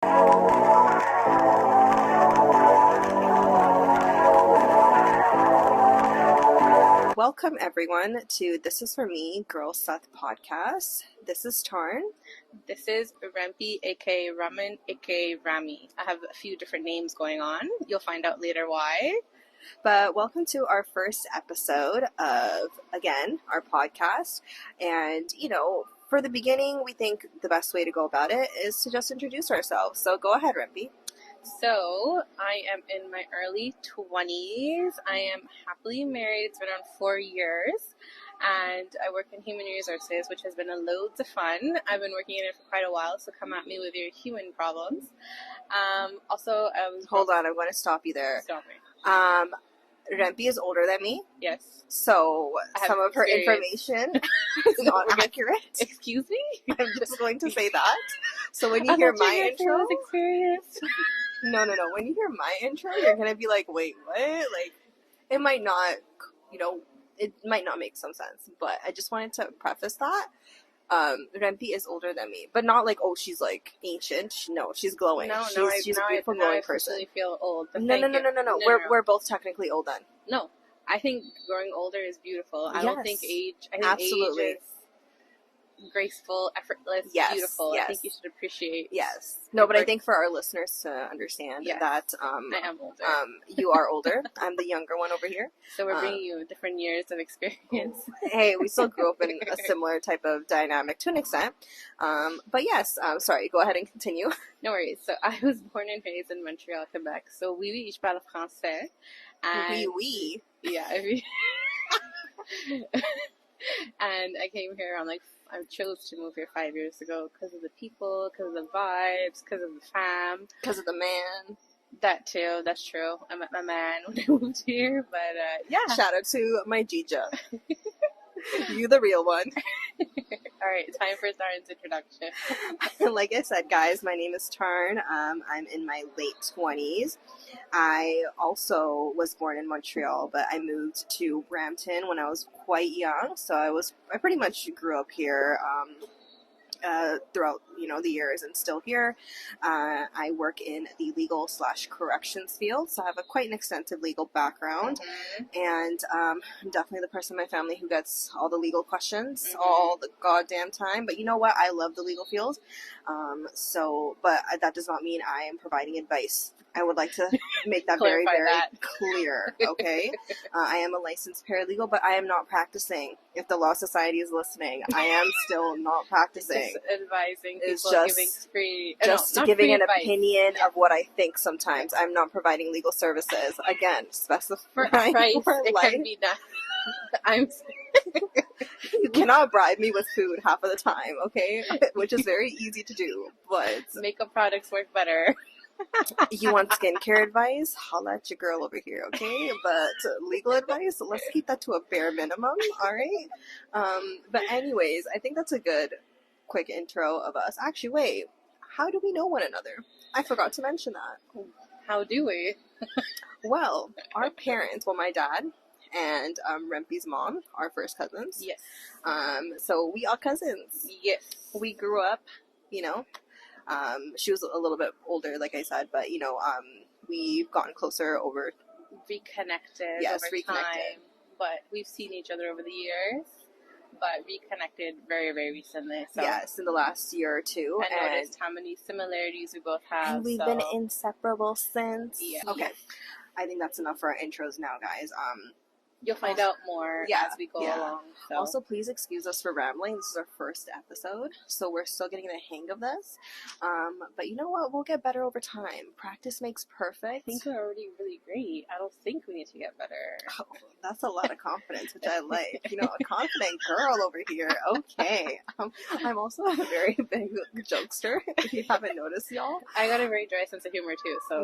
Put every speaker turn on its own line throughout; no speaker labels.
Welcome everyone to This Is For Me, Sath Podcast. This is Tarn.
This is Rampy, aka Ramen, aka Rami. I have a few different names going on. You'll find out later why.
But welcome to our first episode of, again, our podcast. And, for the beginning, we think the best way to go about it is to just introduce ourselves. So go ahead, Rampy.
So, I am in my early 20s. I am happily married. It's been around 4 years. And I work in human resources, which has been loads of fun. I've been working in it for quite a while, so come at me with your human problems.
Hold on, I'm going to stop you there.
Stop me.
Rampy is older than me.
Yes.
So some of her information is not accurate.
Excuse me?
I'm just going to say that. So when you hear my intro...
experience.
No. When you hear my intro, you're going to be like, wait, what? Like, it might not, it might not make some sense. But I just wanted to preface that. Rampy is older than me, but not like, oh, she's like ancient. No, she's glowing. She's a beautiful, glowing person.
I feel old.
No. We're both technically old then.
No, I think growing older is beautiful. I don't think age. I think
absolutely.
Age is graceful, effortless, beautiful.
Yes.
I think you should appreciate.
Yes. No, but I think for our listeners to understand that
I am older.
You are older. I'm the younger one over here.
So we're bringing you different years of experience.
Hey, we still grew up in a similar type of dynamic to an extent. But yes, sorry, go ahead and continue.
No worries. So I was born and raised in Montreal, Quebec. So oui, je parle français. And
oui.
Yeah. And I came here I chose to move here 5 years ago because of the people, because of the vibes, because of the fam.
Because of the man.
That too, that's true. I met my man when I moved here, but yeah.
Shout out to my Jija. You the real one.
All right, time for Tarn's introduction.
Like I said, guys, my name is Tarn. I'm in my late 20s. I also was born in Montreal, but I moved to Brampton when I was quite young. So I pretty much grew up here throughout the years and still here. I work in the legal/corrections field, so I have quite an extensive legal background, and I'm definitely the person in my family who gets all the legal questions all the goddamn time. But you know what? I love the legal field, but that does not mean I am providing advice. I would like to make that very, very clear, okay? I am a licensed paralegal, but I am not practicing. If the Law Society is listening, I am still not practicing.
Just advising people,
giving an opinion of what I think sometimes. I'm not providing legal services. Again, specifying
for price, it can be done.
You cannot bribe me with food half of the time, okay? Which is very easy to do, but...
Makeup products work better.
You want skincare advice? Holla at your girl over here, okay? But legal advice, let's keep that to a bare minimum, all right? But anyways, I think that's a good, quick intro of us. Actually, wait, how do we know one another? I forgot to mention that.
How do we?
Well, our parents, my dad and Rampy's mom, are first cousins.
Yes.
So we are cousins.
Yes.
We grew up, she was a little bit older, like I said, but, we've gotten closer over...
Reconnected over time. But we've seen each other over the years, but reconnected very, very recently. So.
Yes, in the last year or two.
And noticed how many similarities we both have.
And we've been inseparable since.
Yeah.
Okay. I think that's enough for our intros now, guys.
You'll find out more as we go along. So.
Also, please excuse us for rambling. This is our first episode, so we're still getting the hang of this. But you know what? We'll get better over time. Practice makes perfect.
I think we're already really great. I don't think we need to get better.
Oh, that's a lot of confidence, which I like. A confident girl over here. Okay. I'm also a very big jokester, if you haven't noticed, y'all.
I got a very dry sense of humor, too, so...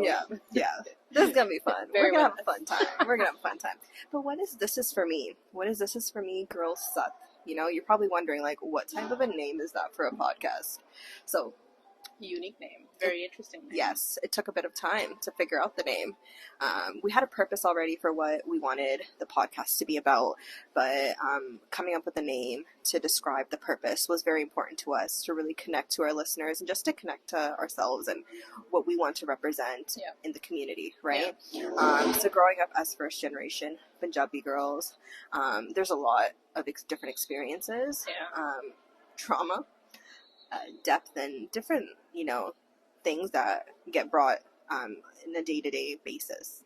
Yeah. This is going to be fun. We're going to have a fun time. But what is This Is For Me? What is This Is For Me, Sath? You're probably wondering, what type of a name is that for a podcast? So,
Unique name. Very interesting name.
Yes, it took a bit of time to figure out the name. We had a purpose already for what we wanted the podcast to be about, but coming up with a name to describe the purpose was very important to us, to really connect to our listeners and just to connect to ourselves and what we want to represent in the community, right? So growing up as first generation Punjabi girls, there's a lot of different experiences, trauma, depth, and different, things that get brought in a day-to-day basis.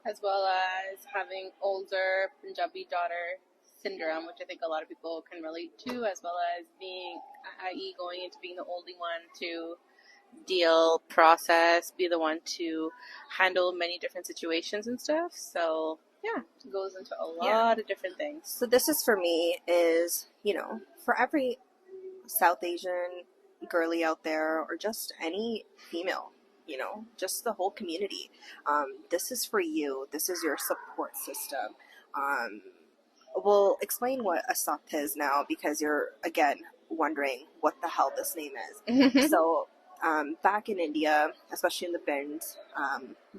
As well as having older Punjabi daughter syndrome, which I think a lot of people can relate to, as well as being, i.e. going into being the only one to process, be the one to handle many different situations and stuff. So, it goes into a lot of different things.
So this is for me is, for every South Asian girly out there, or just any female, just the whole community. This is for you. This is your support system. We'll explain what a Sath is now, because you're, again, wondering what the hell this name is. So back in India, especially in the Binds,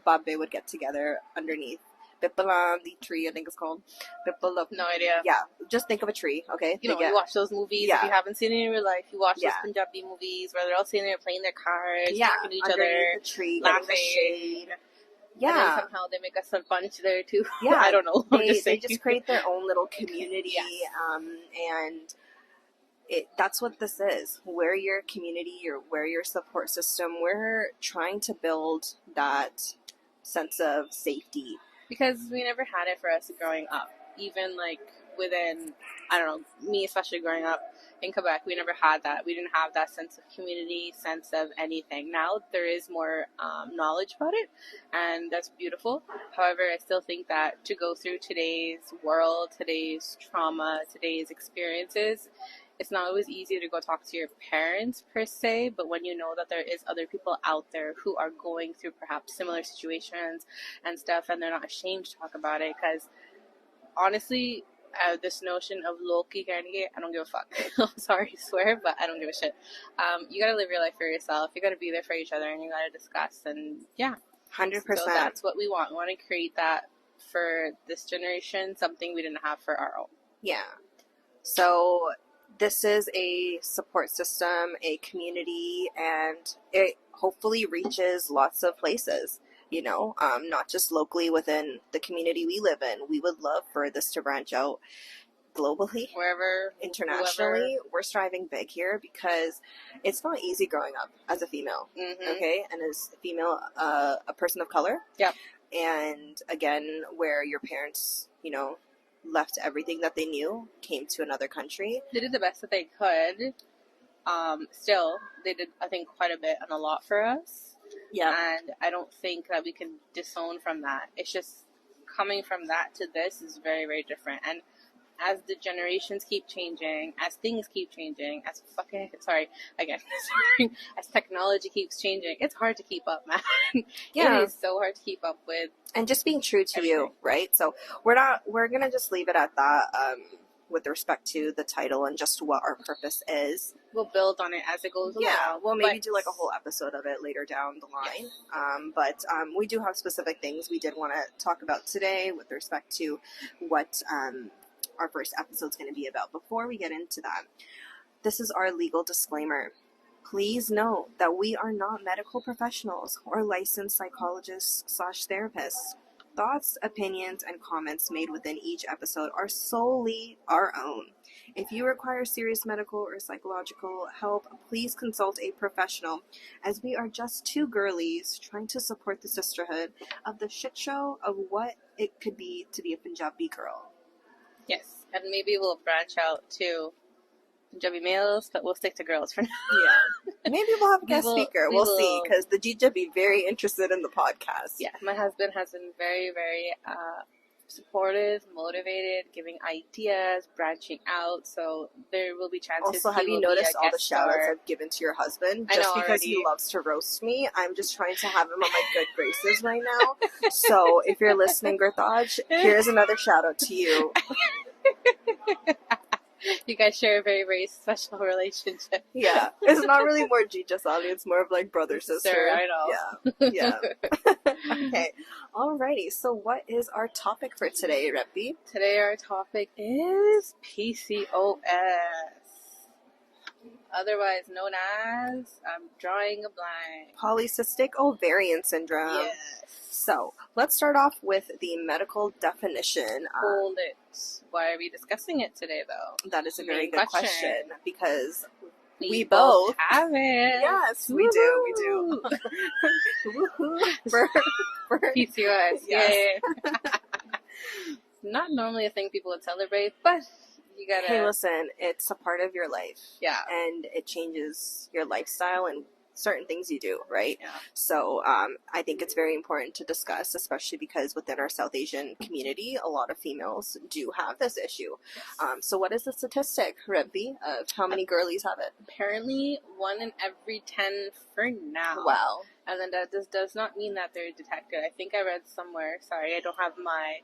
Babbe would get together underneath Pippala, the tree, I think it's called. Pippala.
No idea.
Yeah, just think of a tree, okay?
You watch those movies. If you haven't seen it in real life, you watch those Punjabi movies where they're all sitting there playing their cards, talking to each other,
the tree,
laughing.
The shade.
Yeah. And then somehow they make us a bunch there too.
Yeah.
I don't know.
They just create their own little community. And that's what this is. We're your community, we're your support system. We're trying to build that sense of safety.
Because we never had it for us growing up. Even within, I don't know, me especially growing up in Quebec, we never had that. We didn't have that sense of community, sense of anything. Now there is more knowledge about it, and that's beautiful. However, I still think that to go through today's world, today's trauma, today's experiences, it's not always easy to go talk to your parents per se, but when you know that there is other people out there who are going through perhaps similar situations and stuff, and they're not ashamed to talk about it, because honestly, this notion of Loki karnege, I don't give a fuck. I'm sorry to swear, but I don't give a shit. You gotta live your life for yourself. You gotta be there for each other, and you gotta discuss, and
100%.
So that's what we want. We want to create that for this generation, something we didn't have for our own.
Yeah. So this is a support system, a community, and it hopefully reaches lots of places, not just locally within the community we live in. We would love for this to branch out globally,
wherever,
internationally.
whoever.
We're striving big here because it's not easy growing up as a female, okay? And as a female, a person of color.
Yep.
And again, where your parents, left everything that they knew, came to another country.
They did the best that they could. Still, they did, I think, quite a bit and a lot for us.
Yeah.
And I don't think that we can disown from that. It's just coming from that to this is very, very different. And as the generations keep changing, as things keep changing, as technology keeps changing, it's hard to keep up, man.
Yeah.
It is so hard to keep up with.
And just being true to
everything.
you, right? So we're going to just leave it at that with respect to the title and just what our purpose is.
We'll build on it as it goes along.
Yeah, we'll maybe do a whole episode of it later down the line.
Yes.
But we do have specific things we did want to talk about today with respect to what our first episode is going to be about. Before we get into that, this is our legal disclaimer. Please note that we are not medical professionals or licensed psychologists/therapists. Thoughts, opinions, and comments made within each episode are solely our own. If you require serious medical or psychological help, please consult a professional, as we are just two girlies trying to support the sisterhood of the shit show of what it could be to be a Punjabi girl.
Yes, and maybe we'll branch out to Punjabi males, but we'll stick to girls for now.
Yeah. Maybe we'll have a guest speaker. We'll see, because the Gija be very interested in the podcast.
Yeah, my husband has been very, very supportive, motivated, giving ideas, branching out, so there will be chances.
Also, have you noticed all the shout-outs I've given to your husband? Just because he loves to roast me, I'm just trying to have him on my good graces right now. So, if you're listening, Gurthaj, here's another shout-out to you.
You guys share a very, very special relationship.
Yeah. It's not really more Gigi Sally, it's more of like brother sister.
Sir, I know.
Yeah. Okay. Alrighty. So what is our topic for today, Rampy?
Today our topic is PCOS. Otherwise known as, I'm drawing a blank.
Polycystic ovarian syndrome.
Yes.
So, let's start off with the medical definition.
Hold it. Why are we discussing it today, though?
That is a very good question because we
both
both
have it.
Yes, we do. Woohoo. For
PCOS.
Yes.
Yeah. Not normally a thing people would celebrate, but you gotta.
Hey, listen, it's a part of your life.
Yeah.
And it changes your lifestyle and certain things you do, right?
Yeah.
So I think it's very important to discuss, especially because within our South Asian community, a lot of females do have this issue.
Yes.
So what is the statistic, Rebbe, of how many girlies have it?
Apparently 1 in every 10 for now.
Wow.
And then that does not mean that they're detected. I think I read somewhere, sorry, I don't have my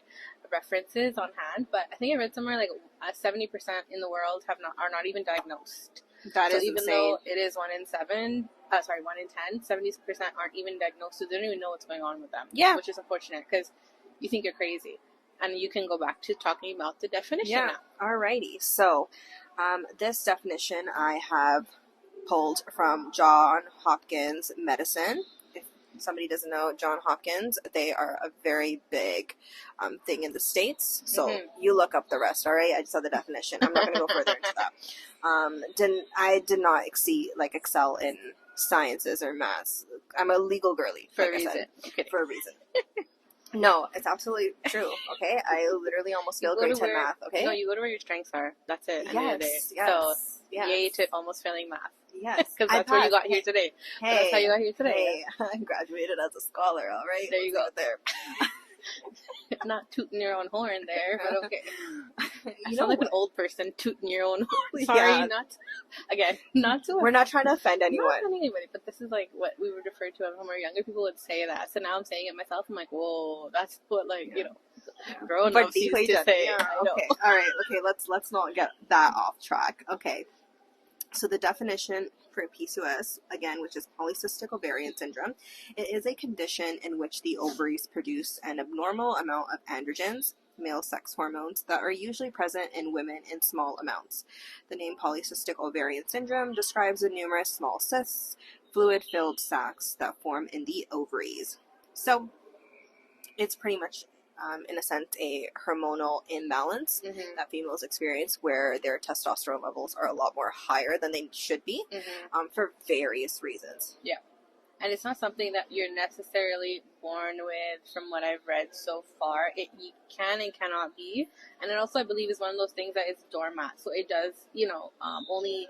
references on hand, but I think I read somewhere like 70% in the world are not even diagnosed.
That
so
is
even
insane.
though it is 1 in 10, 70% aren't even diagnosed, so they don't even know what's going on with them.
Yeah.
Which is unfortunate because you think you're crazy. And you can go back to talking about the definition now.
Alrighty. So this definition I have pulled from John Hopkins Medicine. If somebody doesn't know John Hopkins, they are a very big thing in the States. So you look up the rest, all right? I just saw the definition. I'm not going to go further into that. I did not excel in sciences or maths. I'm a legal girly.
For a reason.
For a reason. No, it's absolutely true. Okay, I literally almost failed grade 10 math. Okay,
no, you go to where your strengths are. That's it.
Yes.
So yay to almost failing math.
Yes,
because that's where you got here today.
Hey,
that's how you got here today.
Hey, I graduated as a scholar. All right,
there you go.
There.
Not tooting your own horn there, but okay. You sound
know
like an old person tooting your own horn. Sorry, not to.
We're not trying to offend anyone.
Not offending anybody, but this is like what we would refer to when we were younger. People would say that, so now I'm saying it myself. I'm like, whoa, that's what grown ups used to say.
Yeah, okay, all right, okay. Let's not get that off track. Okay, so the definition for PCOS, again, which is polycystic ovarian syndrome, it is a condition in which the ovaries produce an abnormal amount of androgens, male sex hormones, that are usually present in women in small amounts. The name polycystic ovarian syndrome describes the numerous small cysts, fluid-filled sacs that form in the ovaries. So it's pretty much in a sense, a hormonal imbalance that females experience where their testosterone levels are a lot more higher than they should be for various reasons.
Yeah. And it's not something that you're necessarily born with from what I've read so far. It can and cannot be. And it also, I believe, is one of those things that is doormat. So it does, only,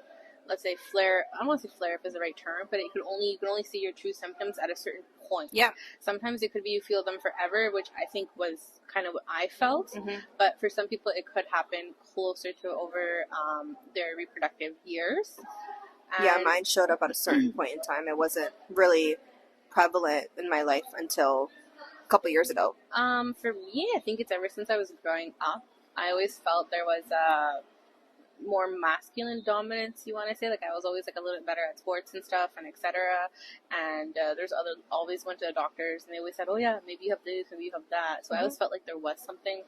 let's say, flare. I don't want to say flare up is the right term, but you can only see your true symptoms at a certain point.
Yeah.
Sometimes it could be you feel them forever, which I think was kind of what I felt. But for some people, it could happen closer to over their reproductive years.
And mine showed up at a certain point in time. It wasn't really prevalent in my life until a couple years ago.
For me, I think it's ever since I was growing up. I always felt there was a more masculine dominance, you want to say. Like, I was always like a little bit better at sports and stuff, and etc. And always went to the doctors, and they always said, oh yeah, maybe you have this, maybe you have that. So I always felt like there was something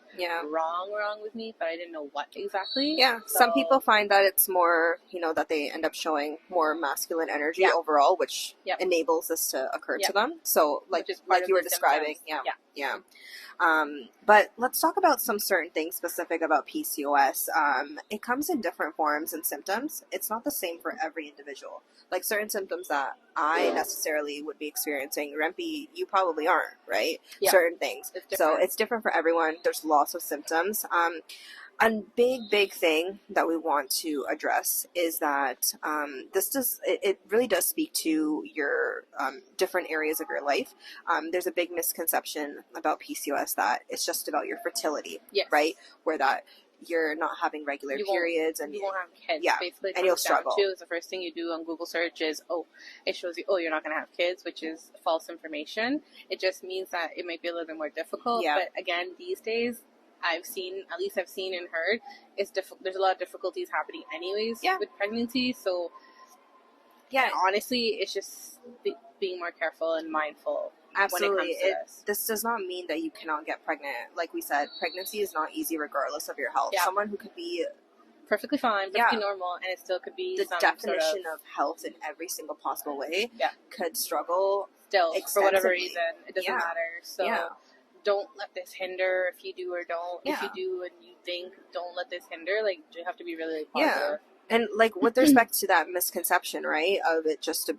wrong with me, but I didn't know what exactly.
Yeah, so, some people find that it's more, that they end up showing more masculine energy overall, which enables this to occur to them. So like you were describing. Yeah. But let's talk about some certain things specific about PCOS. It comes in different forms and symptoms. It's not the same for every individual. Like certain symptoms that I necessarily would be experiencing, Rampy, you probably aren't, right? Yeah. Certain things. So it's different for everyone. There's lots of symptoms. A big thing that we want to address is that it really does speak to your different areas of your life. There's a big misconception about PCOS that it's just about your fertility, right? Where that you're not having regular periods and
you won't have kids.
Yeah,
basically,
and you'll struggle.
Is the first thing you do on Google search is it shows you you're not going to have kids, which is false information. It just means that it might be a little bit more difficult. Yeah. But again, these days, I've seen and heard, there's a lot of difficulties happening anyways with pregnancy. So honestly, it's just being more careful and mindful.
Absolutely.
When it comes to
this does not mean that you cannot get pregnant. Like we said, pregnancy is not easy regardless of your health.
Yeah.
Someone who could be
perfectly fine, perfectly normal, and it still could be
the definition of health in every single possible way could struggle
still for whatever reason. It doesn't matter. So don't let this hinder if you do or don't. If you do and you think, don't let this hinder. Like, you have to be really positive.
And like with respect to that misconception, right, of it just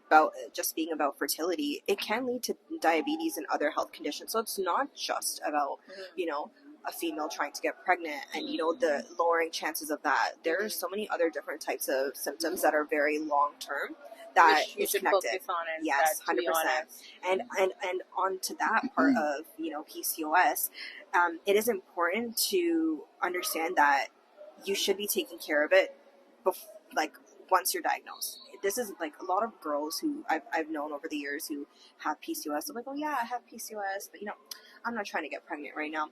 being about fertility, it can lead to diabetes and other health conditions. So it's not just about, you know, a female trying to get pregnant and, you know, the lowering chances of that. There are so many other different types of symptoms that are very long term that
you
is
should
connected.
Focus on it.
Yes, 100%. And on to that part of, you know, PCOS, it is important to understand that you should be taking care of it once you're diagnosed. This is like a lot of girls who I've known over the years who have PCOS. I'm like, oh yeah, I have PCOS, but you know, I'm not trying to get pregnant right now.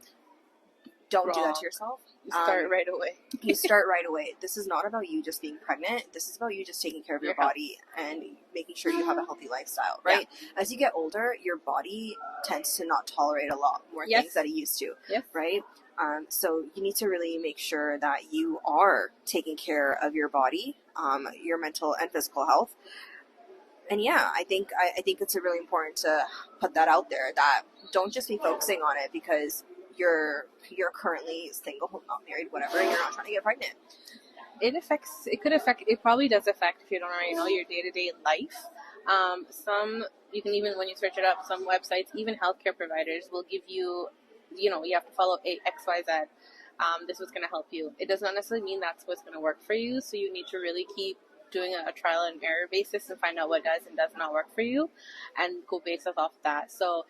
Don't do that to yourself.
You start right away.
You start right away. This is not about you just being pregnant. This is about you just taking care of your body and making sure you have a healthy lifestyle, right? Yeah. As you get older, your body tends to not tolerate a lot more things that it used to, right? So you need to really make sure that you are taking care of your body, your mental and physical health. And I think it's really important to put that out there, that don't just be focusing on it because you're currently single, not married, whatever, and you're not trying to get pregnant.
It probably does affect, if you don't already know, your day-to-day life. You can even, when you search it up, some websites, even healthcare providers will give you, you know, you have to follow X, Y, Z. This was going to help you. It does not necessarily mean that's what's going to work for you. So you need to really keep doing a trial and error basis and find out what does and does not work for you and go based off that. So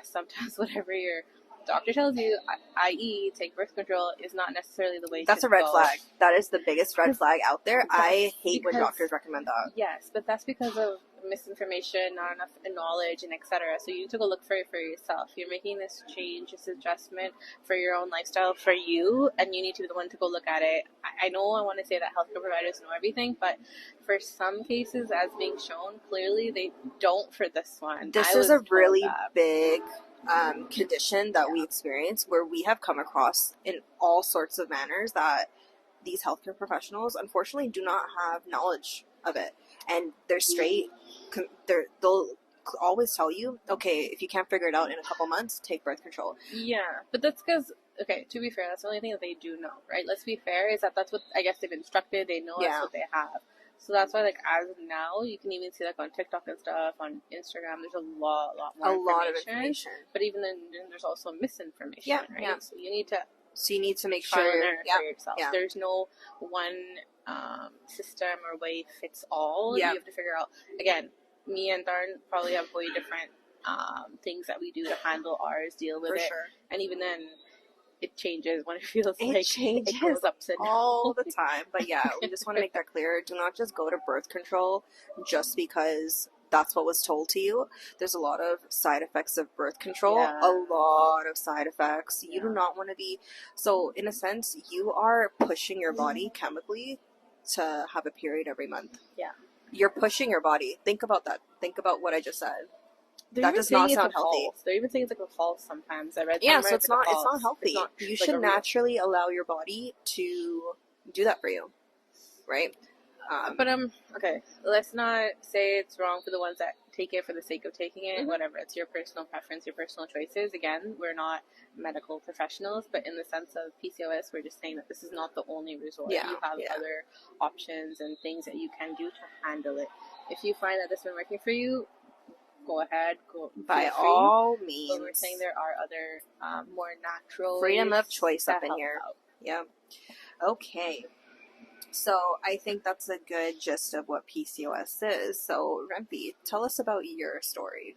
sometimes whatever your doctor tells you, i.e. take birth control, is not necessarily the way
that's
to
a red
go.
flag. That is the biggest red flag out there. I hate when doctors recommend that.
Yes, but that's because of misinformation, not enough knowledge, and etc. So you need to go look for it for yourself. You're making this change, this adjustment for your own lifestyle for you, and you need to be the one to go look at it. I know I want to say that healthcare providers know everything, but for some cases, as being shown, clearly they don't for this one.
This is a really big condition that we experience, where we have come across in all sorts of manners that these healthcare professionals unfortunately do not have knowledge of it, and they're straight. They'll always tell you, okay, if you can't figure it out in a couple months, take birth control.
Yeah, but that's because, okay, to be fair, that's the only thing that they do know, right? Let's be fair, is that's what I guess they've instructed. They know that's what they have. So that's why, like, as of now, you can even see, like, on TikTok and stuff, on Instagram, there's a lot more information. But even then there's also misinformation, right? Yeah. So you need to make sure for yourself. Yeah. There's no one system or way fits all. Yeah. You have to figure out, again, me and Tarn probably have way different things that we do to handle ours, deal with it. Sure. And even then, it changes when it feels it goes up and down
all the time. But yeah, we just want to make that clear. Do not just go to birth control just because that's what was told to you. There's a lot of side effects of birth control. Yeah. A lot of side effects. You do not want to be... So, in a sense, you are pushing your body chemically to have a period every month. Yeah. You're pushing your body. Think about that. Think about what I just said. That does not sound healthy.
They're even saying it's like a false sometimes. I read
so it's not healthy. You should naturally allow your body to do that for you. Right?
But okay, let's not say it's wrong for the ones that take it for the sake of taking it. Mm-hmm. Whatever, it's your personal preference, your personal choices. Again, we're not medical professionals, but in the sense of PCOS, we're just saying that this is not the only resort. You have other options and things that you can do to handle it. If you find that this has been working for you, go ahead, by
all means.
But we're saying there are other more natural
freedom of choice up in here. Yeah. Okay. So I think that's a good gist of what PCOS is. So Rampy, tell us about your story.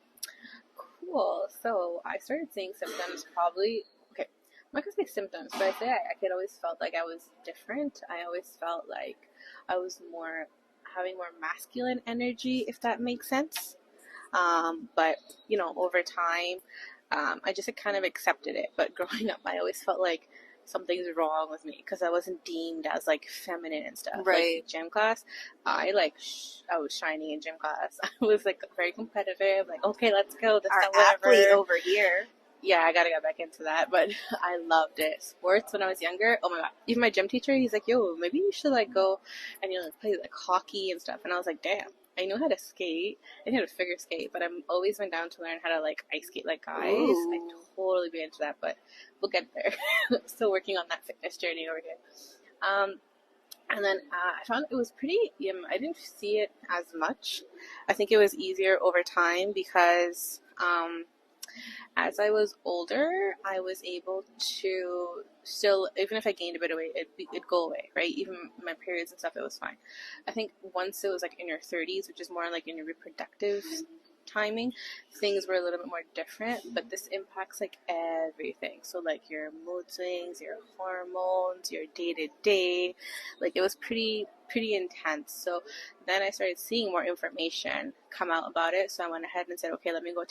Cool. So I started seeing symptoms probably, I'm not going to say symptoms, but I say I could always felt like I was different. I always felt like I was having more masculine energy, if that makes sense. But, over time, I just kind of accepted it. But growing up, I always felt like something's wrong with me because I wasn't deemed as like feminine and stuff.
Right.
Like gym class, I was shining in gym class. I was like very competitive. Like, okay, let's go. This,
Our
that, whatever.
athlete over here.
Yeah, I gotta get back into that, but I loved it. Sports when I was younger, oh my god. Even my gym teacher, he's like, yo, maybe you should like go and like play like hockey and stuff. And I was like, damn, I know how to skate. I know how to figure skate, but I'm always been down to learn how to like ice skate like guys.
Ooh.
I'd totally be into that, but we'll get there. Still working on that fitness journey over here. And then I found it was pretty, I didn't see it as much. I think it was easier over time because as I was older, I was able to still, even if I gained a bit of weight, it'd go away, right? Even my periods and stuff, it was fine. I think once it was like in your 30s, which is more like in your reproductive timing, things were a little bit more different, but this impacts like everything. So like your mood swings, your hormones, your day-to-day, like it was pretty intense. So then I started seeing more information come out about it. So I went ahead and said, okay, let me go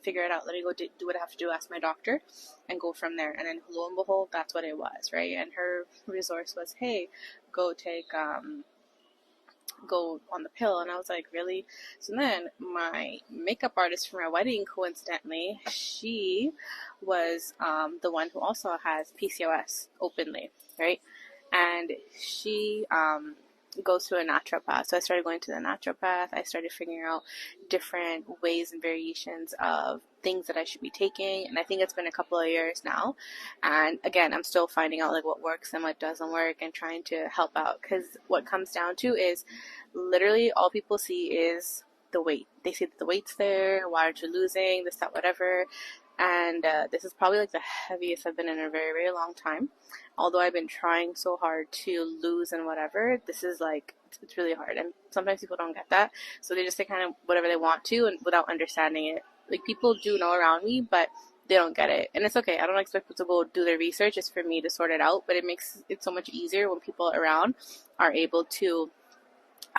figure it out. Let me go do what I have to do, ask my doctor, and go from there. And then lo and behold, that's what it was, right? And her resource was, hey, go on the pill. And I was like, really? So then my makeup artist for my wedding, coincidentally, she was the one who also has PCOS openly, right? And she goes to a naturopath. So I started going to the naturopath. I started figuring out different ways and variations of things that I should be taking. And I think it's been a couple of years now. And again, I'm still finding out like what works and what doesn't work and trying to help out. Because what comes down to is literally all people see is the weight. They see that the weight's there. Why aren't you losing? This, that, whatever. And this is probably like the heaviest I've been in a very, very long time. Although I've been trying so hard to lose and whatever, this is like, it's really hard. And sometimes people don't get that. So they just say kind of whatever they want to and without understanding it. Like people do know around me, but they don't get it. And it's okay. I don't expect people to go do their research. It's for me to sort it out. But it makes it so much easier when people around are able to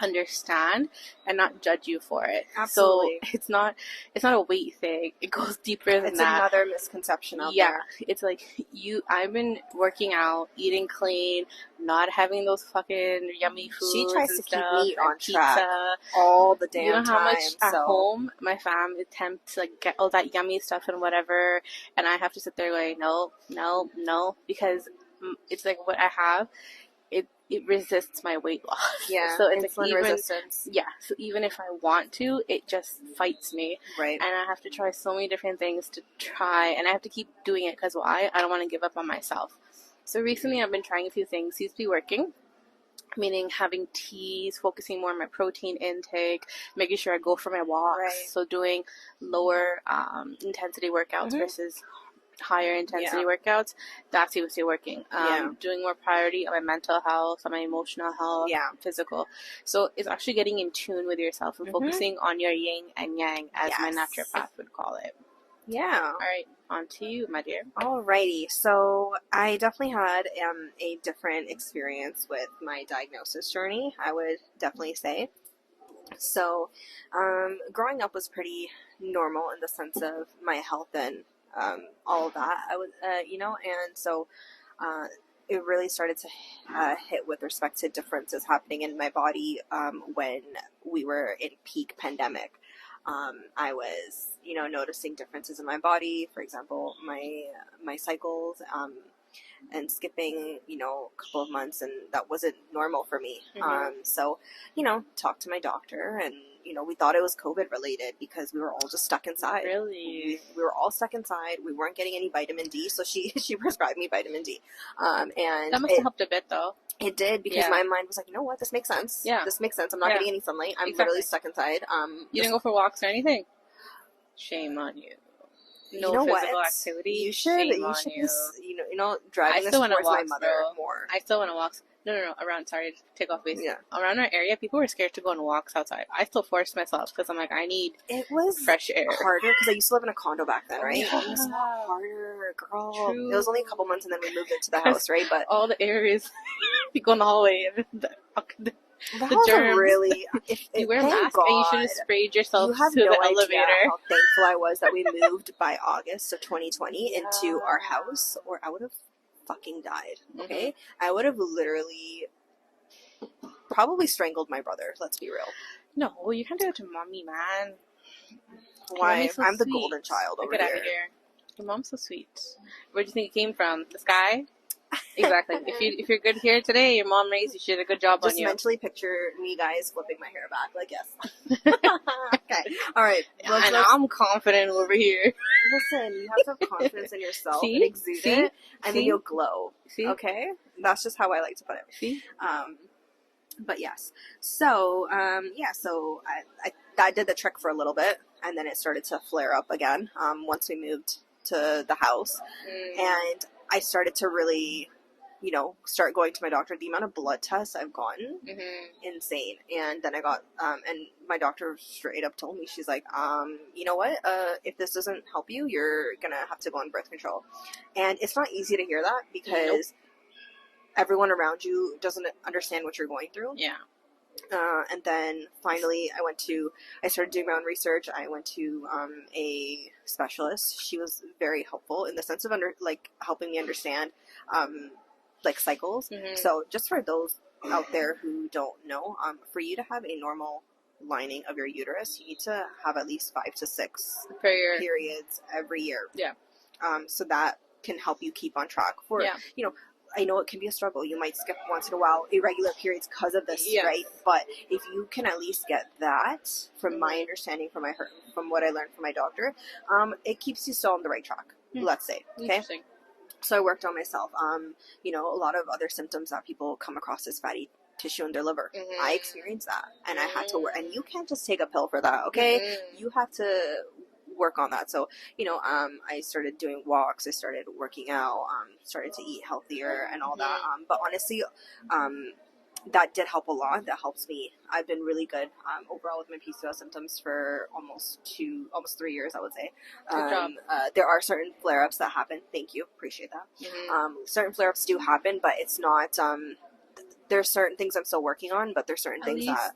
understand and not judge you for it.
Absolutely.
So it's not a weight thing. It goes deeper than
it's
that.
It's another misconception out there.
It's like I've been working out, eating clean, not having those fucking yummy foods.
She tries
and
to
stuff,
keep me on
pizza,
track all the damn time.
You know how much at
so.
home my fam attempt to like get all that yummy stuff and whatever, and I have to sit there going no, because it's like what I have. It resists my weight loss.
Yeah,
so it's
insulin
like
resistance.
Yeah, so even if I want to, it just fights me.
Right.
And I have to try so many different things to try, and I have to keep doing it because why? I don't want to give up on myself. So recently I've been trying a few things. Seems to be working. Meaning having teas, focusing more on my protein intake, making sure I go for my walks. Right. So doing lower intensity workouts versus higher intensity workouts, that seems to be working. Doing more priority on my mental health, on my emotional health, physical. So it's actually getting in tune with yourself and focusing on your yin and yang, as my naturopath would call it.
Yeah.
All right, on to you, my dear.
Alrighty. So I definitely had a different experience with my diagnosis journey, I would definitely say. So growing up was pretty normal in the sense of my health and all of that. I was, and so it really started to hit with respect to differences happening in my body when we were in peak pandemic. I was, noticing differences in my body. For example, my cycles and skipping, a couple of months, and that wasn't normal for me. So, talked to my doctor, and we thought it was COVID related because we were all just stuck inside.
Really?
We were all stuck inside. We weren't getting any vitamin D, so she prescribed me vitamin D. And
that must have helped a bit, though.
It did, because my mind was like, you know what, this makes sense. Yeah. This makes sense. I'm not getting any sunlight. I'm literally stuck inside.
You didn't go for walks or anything? Shame on you. No physical activity.
You should.
Shame on
you. Driving towards my mother more.
I still want to walk. No. Around, sorry to take off base. Yeah. Around our area, people were scared to go on walks outside. I still forced myself because I'm like, I need fresh air.
Harder because I used to live in a condo back then, right? Yeah. It was harder, girl. True. It was only a couple months and then we moved into the house, right? But
all the areas, you go in the hallway and the germs.
Really,
if you wear a mask, and you should have sprayed yourself
to
the elevator.
How thankful I was that we moved by August of 2020 into our house, or I would have fucking died. Okay, I would have literally probably strangled my brother. Let's be real.
No, you can't do it to mommy, man.
Why?
Mommy's so
I'm the
sweet.
golden child over
Get out
here.
of here. Your mom's so sweet. Where do you think it came from? The sky? Exactly. If you're good here today, your mom raised you. She did a good job on
Just
you.
mentally picture me, guys, flipping my hair back. Like, yes. Okay. All right.
And I'm confident over here.
Listen, you have to have confidence in yourself
See?
and exude
See?
it, and
See?
then you'll glow.
See?
Okay? That's just how I like to put it.
See?
But yes. So, so I that did the trick for a little bit, and then it started to flare up again once we moved to the house. And I started to really, start going to my doctor. The amount of blood tests I've gotten, insane. And then I got, and my doctor straight up told me, she's like, you know what, if this doesn't help you, you're gonna have to go on birth control. And it's not easy to hear that because everyone around you doesn't understand what you're going through. Yeah. And then finally I started doing my own research. I went to a specialist. She was very helpful in the sense of helping me understand cycles. So just for those out there who don't know, for you to have a normal lining of your uterus, you need to have at least 5 to 6 periods every year. Yeah. So that can help you keep on track for, I know it can be a struggle. You might skip once in a while irregular periods because of this, right? But if you can at least get that, from my understanding, from what I learned from my doctor, it keeps you still on the right track. Let's say, okay. Interesting. So I worked on myself. A lot of other symptoms that people come across is fatty tissue in their liver. I experienced that, and I had to work. And you can't just take a pill for that, okay? You have to work on that. So, I started doing walks, I started working out, started to eat healthier and all that. But honestly, that did help a lot. That helps me. I've been really good overall with my PCOS symptoms for almost 3 years, I would say. Good job. There are certain flare-ups that happen. Thank you. Appreciate that. Certain flare-ups do happen, but it's not... there's certain things I'm still working on, but there's certain things that...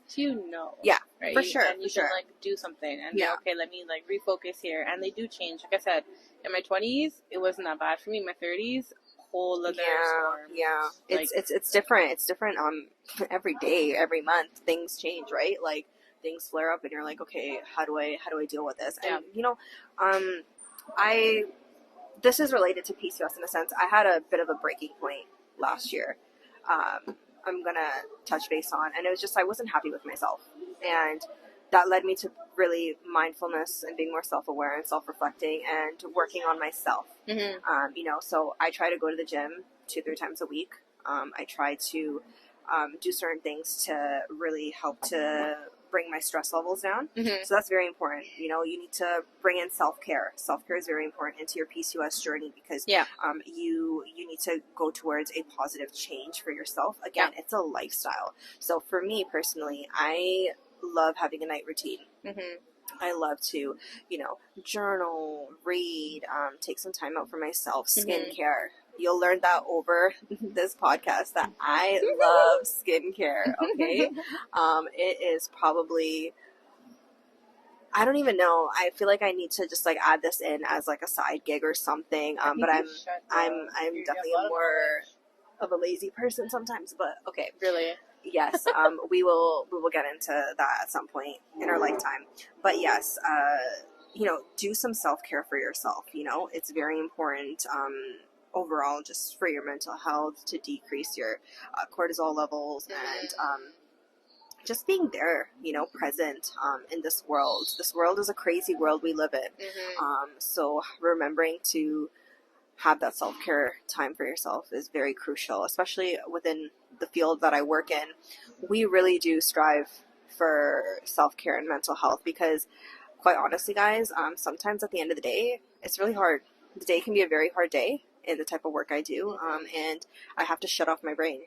Yeah, right? For sure.
And you can, do something. And okay, let me, refocus here. And they do change. Like I said, in my 20s, it wasn't that bad for me. In my 30s, whole other storm.
Yeah. It's different. It's different every day, every month. Things change, right? Things flare up and you're like, okay, how do I deal with this? And, this is related to PCOS in a sense. I had a bit of a breaking point last year. I'm going to touch base on. And it was just, I wasn't happy with myself. And that led me to really mindfulness and being more self-aware and self-reflecting and working on myself. So I try to go to the gym 2-3 times a week. I try to do certain things to really help to bring my stress levels down. So that's very important. You need to bring in self-care. Self-care is very important into your PCOS journey because you need to go towards a positive change for yourself. Again, it's a lifestyle. So for me personally, I love having a night routine. I love to, journal, read, take some time out for myself, skincare. You'll learn that over this podcast that I love skincare, okay? It is probably, I don't even know. I feel like I need to just add this in as a side gig or something. But I'm definitely more of a lazy person sometimes, but okay. Really? Yes, we will get into that at some point in our lifetime. But yes, do some self-care for yourself. It's very important overall just for your mental health, to decrease your cortisol levels and just being there, present in this world. This world is a crazy world we live in. So remembering to have that self-care time for yourself is very crucial, especially within the field that I work in. We really do strive for self-care and mental health because, quite honestly, guys, sometimes at the end of the day, it's really hard. The day can be a very hard day in the type of work I do, and I have to shut off my brain.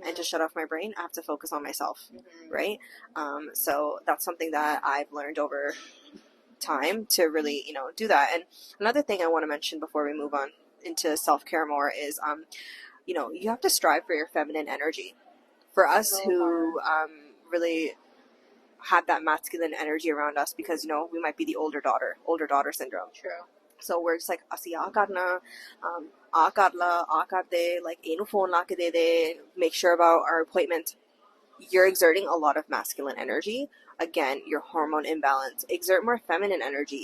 And to shut off my brain, I have to focus on myself, right? So that's something that I've learned over time to really, do that. And another thing I want to mention before we move on into self-care more is, you have to strive for your feminine energy. For us who really have that masculine energy around us because, we might be the older daughter syndrome. True. So we're just like, ਅਸੀਂ ਆਹ ਕਰਨਾ, ਆਹ ਕਰ ਲਾ, ਆਹ ਕਰ ਦੇ, like ਇਹਨੂੰ phone ਲਾ ਕੇ ਦੇ ਦੇ, make sure about our appointment. You're exerting a lot of masculine energy. Again, your hormone imbalance. Exert more feminine energy,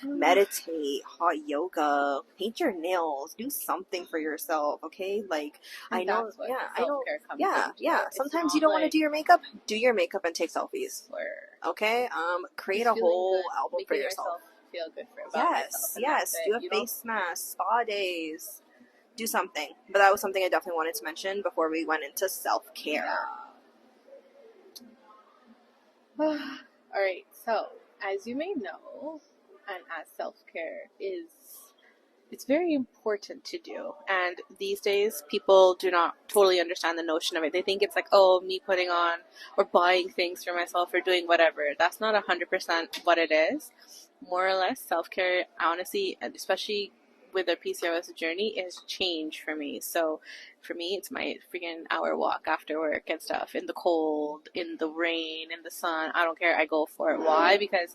meditate, hot yoga, paint your nails, do something for yourself, okay? Like, I know, I know, sometimes you don't want to do your makeup. Do your makeup and take selfies. Okay? Create a whole album for yourself.
Feel good for
yes. Do a face mask, spa days. Do something. But that was something I definitely wanted to mention before we went into self-care.
All right, so as you may know, and as self-care it's very important to do, and these days people do not totally understand the notion of it. They think it's like, oh, me putting on or buying things for myself or doing whatever. That's not 100% what it is. More or less, self-care, honestly, especially with the PCOS journey, is change for me. So for me, it's my freaking hour walk after work and stuff, in the cold, in the rain, in the sun. I don't care. I go for it. Why? Because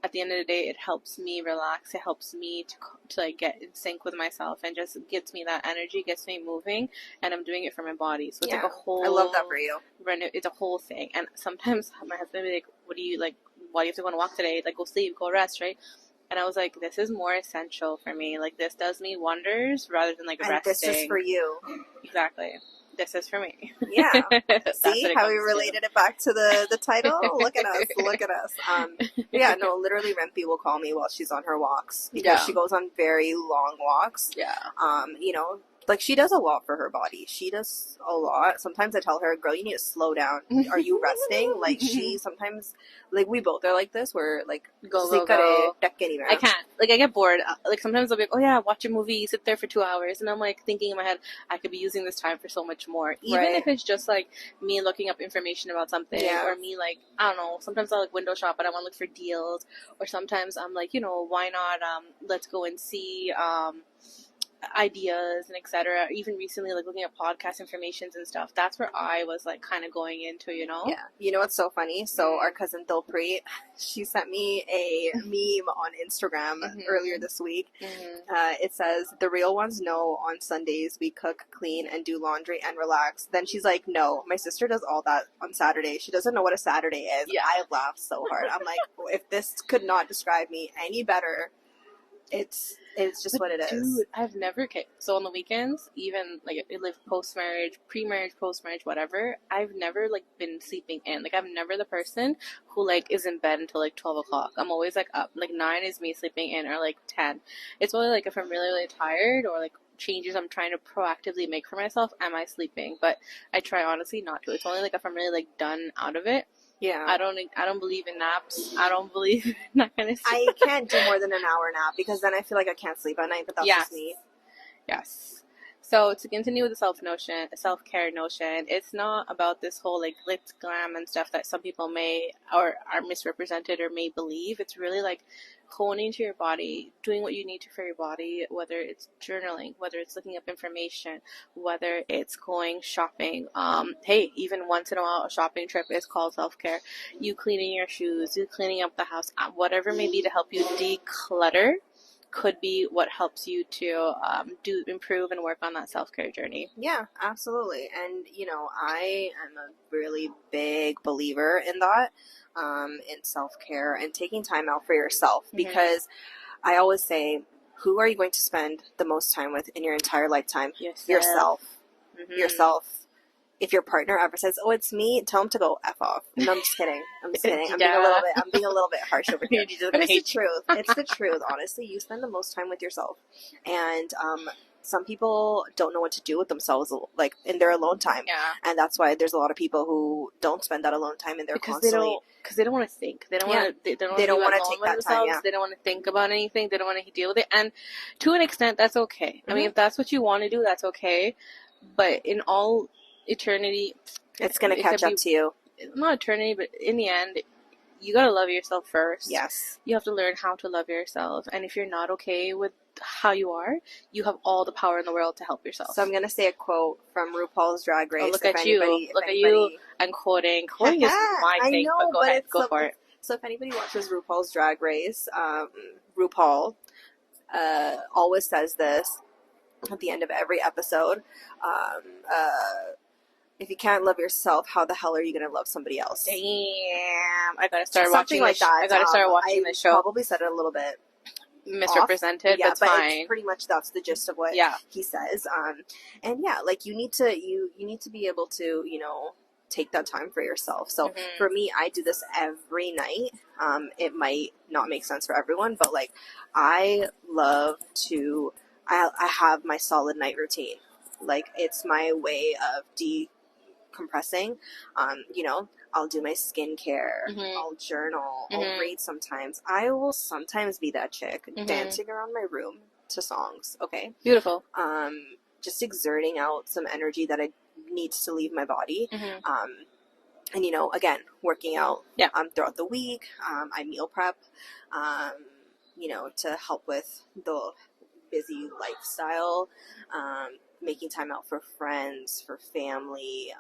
at the end of the day, it helps me relax. It helps me to like get in sync with myself, and just gets me that energy, gets me moving, and I'm doing it for my body. So it's like a whole.
I love that for you.
It's a whole thing. And sometimes my husband will be like, "What do you like? Why do you have to go on a walk today? Like, go sleep, go rest, right?" And I was like, this is more essential for me. Like, this does me wonders rather than like resting.
This is for you.
Exactly. This is for me.
Yeah. See how we related it back to the title? Look at us. Look at us. Yeah, no, literally Rampy will call me while she's on her walks, because she goes on very long walks.
Yeah.
Like, she does a lot for her body. She does a lot. Sometimes I tell her, girl, you need to slow down. Are you resting? Like, she sometimes, like, we both are like this. We're like,
go. I can't. Like, I get bored. Like, sometimes I'll be like, oh yeah, watch a movie, sit there for 2 hours. And I'm like thinking in my head, I could be using this time for so much more. Even if it's just like me looking up information about something, or me like, I don't know, sometimes I'll like window shop and I want to look for deals. Or sometimes I'm like, why not, let's go and see, ideas and etc. Even recently, like looking at podcast informations and stuff. That's where I was like kind of going into,
Yeah. You know what's so funny? So our cousin Dilpreet, she sent me a meme on Instagram earlier this week. It says, "The real ones know on Sundays we cook, clean, and do laundry and relax." Then she's like, "No, my sister does all that on Saturday. She doesn't know what a Saturday is."
Yeah.
I laughed so hard. I'm like, if this could not describe me any better, it's just what it is.
Dude, I've never, so on the weekends, even like I live post-marriage, pre-marriage, post-marriage, whatever, I've never like been sleeping in. Like, I'm never the person who like is in bed until like 12 o'clock. I'm always like up. Like 9 is me sleeping in, or like 10. It's only like if I'm really, really tired, or like changes I'm trying to proactively make for myself, am I sleeping? But I try honestly not to. It's only like if I'm really like done out of it.
Yeah.
I don't believe in naps. I don't believe in that kind of stuff.
I can't do more than an hour nap, because then I feel like I can't sleep at night, but that's just me.
Yes. So to continue with the self-care notion, it's not about this whole like glitz glam and stuff that some people may or are misrepresented or may believe. It's really like honing to your body, doing what you need to for your body, whether it's journaling, whether it's looking up information, whether it's going shopping. Hey, even once in a while, a shopping trip is called self-care. You cleaning your shoes, you cleaning up the house, whatever may be to help you declutter could be what helps you to improve and work on that self-care journey.
Yeah, absolutely. And, I am a really big believer in that, in self-care and taking time out for yourself, because I always say, who are you going to spend the most time with in your entire lifetime? Yourself. Yourself. If your partner ever says, "Oh, it's me," tell him to go F off. No, I'm just kidding. I'm being a little bit harsh over here. But it's the truth. It's the truth. Honestly, you spend the most time with yourself. And some people don't know what to do with themselves, like in their alone time.
Yeah.
And that's why there's a lot of people who don't spend that alone time, and they're constantly
because they don't want to think. They don't want to. They don't want to take that time. Yeah. They don't want to think about anything. They don't want to deal with it. And to an extent, that's okay. I mean, if that's what you want to do, that's okay. But in all eternity,
it's going to catch up to you.
Not eternity, but in the end, you got to love yourself first.
Yes.
You have to learn how to love yourself. And if you're not okay with how you are, you have all the power in the world to help yourself.
So I'm going to say a quote from RuPaul's Drag Race.
Oh, look at you. I'm quoting. Quoting is my thing, but go ahead. Go for it.
So if anybody watches RuPaul's Drag Race, RuPaul always says this at the end of every episode. Um, if you can't love yourself, how the hell are you going to love somebody else?
Damn. I gotta start
Something
watching
like that.
I gotta start watching the show.
Probably said it a little bit
misrepresented,
yeah, but
fine.
it's pretty much that's the gist of what he says. And yeah, like you need to be able to, take that time for yourself. So for me, I do this every night. It might not make sense for everyone, but like I love to, I have my solid night routine. Like it's my way of decompressing. I'll do my skincare. I'll journal. I'll read sometimes. I will sometimes be that chick dancing around my room to songs. Okay.
Beautiful.
Just exerting out some energy that I needs to leave my body. And again, working out throughout the week. I meal prep, to help with the busy lifestyle, making time out for friends, for family,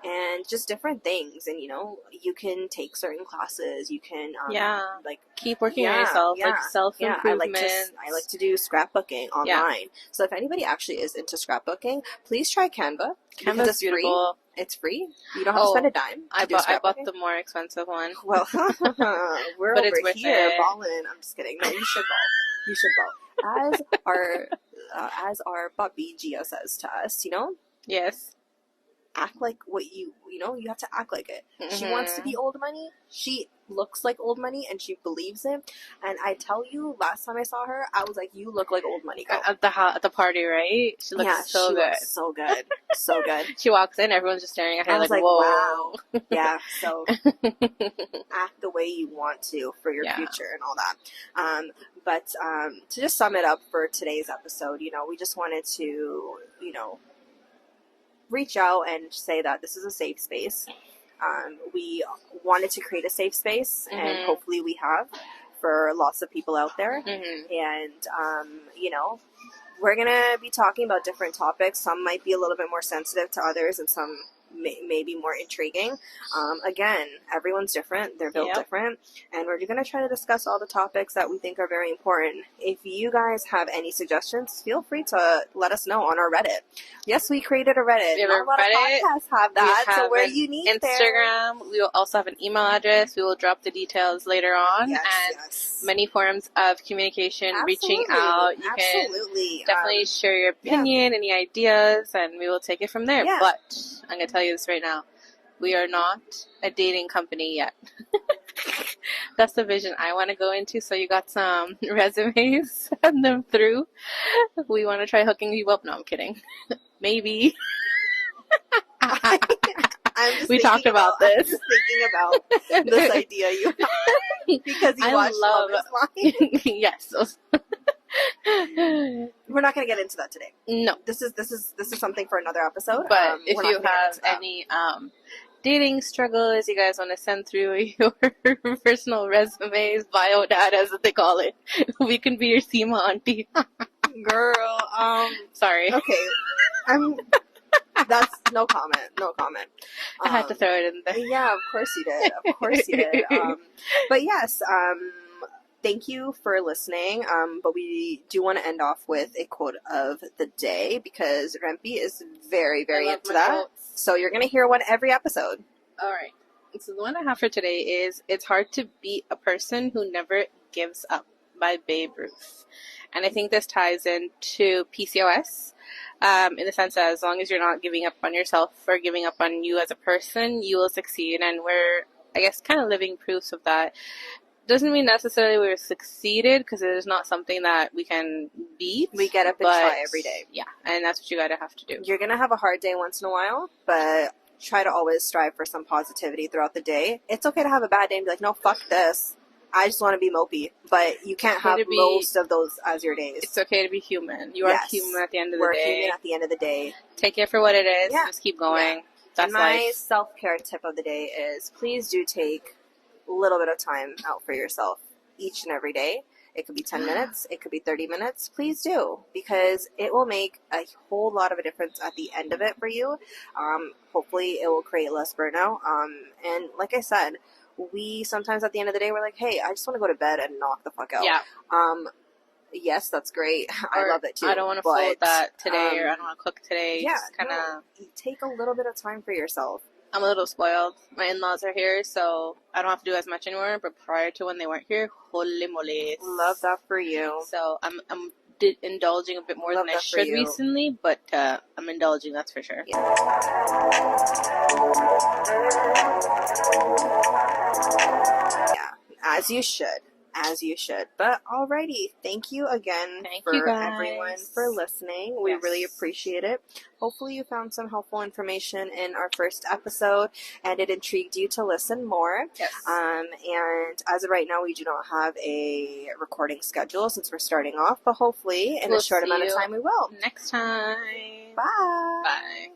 and just different things. And, you can take certain classes. You can,
keep working on yourself, like self-improvement.
I like to do scrapbooking online. Yeah. So if anybody actually is into scrapbooking, please try Canva.
Canva's beautiful.
It's free. You don't have to spend a dime.
I bought the more expensive one.
Well, we're over here balling. I'm just kidding. No, you should ball. You should ball. As our puppy Gia says to us,
Yes.
Act like what you have to act like it. She wants to be old money. She looks like old money and she believes it. And I tell you, last time I saw her, I was like, you look like old money girl.
At the party, right? She looks so good.
Looks so good. So good.
She walks in, everyone's just staring at her like, whoa.
Wow. Yeah, so act the way you want to for your future and all that. But to just sum it up for today's episode, we just wanted to, reach out and say that this is a safe space. We wanted to create a safe space, and hopefully we have for lots of people out there. And, we're going to be talking about different topics. Some might be a little bit more sensitive to others, and some may be more intriguing. Again, everyone's different. They're built different. And we're going to try to discuss all the topics that we think are very important. If you guys have any suggestions, feel free to let us know on our Reddit. Yes, we created a Reddit.
Not a lot of
podcasts have that. So we're unique
Instagram.
There.
We will also have an email address. We will drop the details later on.
Yes,
many forms of communication, reaching out. You can definitely share your opinion, any ideas, and we will take it from there. But I'm going to tell you this right now. We are not a dating company yet. That's the vision I want to go into. So you got some resumes, send them through. We want to try hooking you up. No, I'm kidding. Maybe. We talked about this.
I'm just thinking about this idea you have because you watched Love Is Blind.
Yes.
We're not going to get into that today.
No.
This is something for another episode.
But if you have any dating struggles, you guys want to send through your personal resumes, bio data, as they call it, we can be your SEMA auntie.
Girl,
sorry.
Okay. That's no comment. No comment.
I had to throw it in there.
Yeah, of course you did. Of course you did. But yes, thank you for listening. But we do want to end off with a quote of the day because Rampy is very, very into that. Quotes. So you're going to hear one every episode.
All right. So the one I have for today is, "It's hard to beat a person who never gives up," by Babe Ruth. And I think this ties into PCOS. In the sense that as long as you're not giving up on yourself or giving up on you as a person, you will succeed. And we're, I guess, kind of living proofs of that. Doesn't mean necessarily we're succeeded because it is not something that we can beat.
We get up and try every day.
Yeah, and that's what you gotta have to do.
You're gonna have a hard day once in a while, but try to always strive for some positivity throughout the day. It's okay to have a bad day and be like, no, fuck this. I just want to be mopey, but you can't have most of those as your days.
It's okay to be human. You are human at the end of the day.
We're human at the end of the day.
Take it for what it is. Just keep going. That's
and my self-care tip of the day is please do take a little bit of time out for yourself each and every day. It could be 10 minutes. It could be 30 minutes. Please do, because it will make a whole lot of a difference at the end of it for you. Hopefully it will create less burnout. And like I said, we sometimes at the end of the day, we're like, hey, I just want to go to bed and knock the fuck out.
Yeah.
Yes, that's great. I love it too.
I don't want to fold that today, or I don't want to cook today.
Yeah,
just kind of
take a little bit of time for yourself.
I'm a little spoiled. My in-laws are here, so I don't have to do as much anymore. But prior to when they weren't here, holy moly.
Love that for you.
So I'm indulging a bit more than I should recently, but I'm indulging, that's for sure.
Yeah. As you should. As you should. But alrighty, thank you again for everyone for listening. We really appreciate it. Hopefully you found some helpful information in our first episode and it intrigued you to listen more.
Yes.
And as of right now, we do not have a recording schedule since we're starting off, but hopefully in a short amount of time we will.
Next time.
Bye.
Bye.